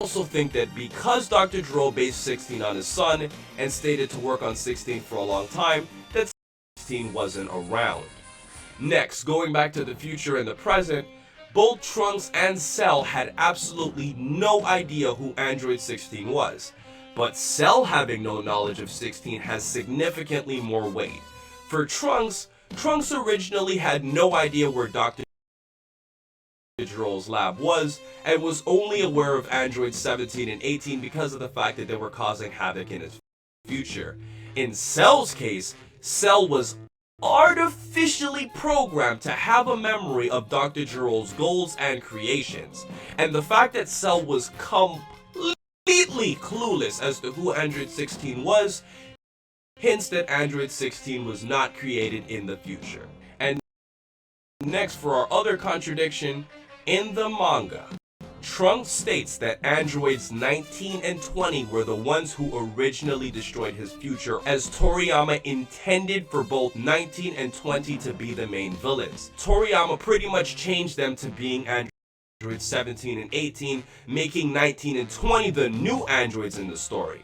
also think that because Dr. Gero based 16 on his son and stated to work on 16 for a long time, that 16 wasn't around. Next, going back to the future and the present, both Trunks and Cell had absolutely no idea who Android 16 was. But Cell having no knowledge of 16 has significantly more weight. For Trunks originally had no idea where Dr. Gero's lab was, and was only aware of Androids 17 and 18 because of the fact that they were causing havoc in his future. In Cell's case, Cell was artificially programmed to have a memory of Dr. Gero's goals and creations, and the fact that Cell was completely clueless as to who Android 16 was hints that Android 16 was not created in the future. And next, for our other contradiction, in the manga, Trunks states that androids 19 and 20 were the ones who originally destroyed his future, as Toriyama intended for both 19 and 20 to be the main villains. Toriyama pretty much changed them to being androids 17 and 18, making 19 and 20 the new androids in the story.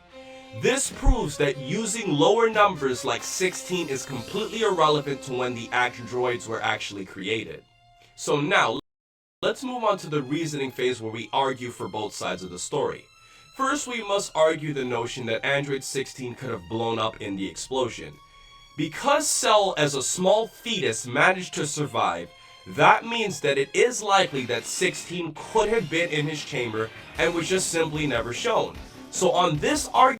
This proves that using lower numbers like 16 is completely irrelevant to when the androids were actually created. So now, let's move on to the reasoning phase where we argue for both sides of the story. First, we must argue the notion that Android 16 could have blown up in the explosion. Because Cell as a small fetus managed to survive, that means that it is likely that 16 could have been in his chamber and was just simply never shown. So on this argument,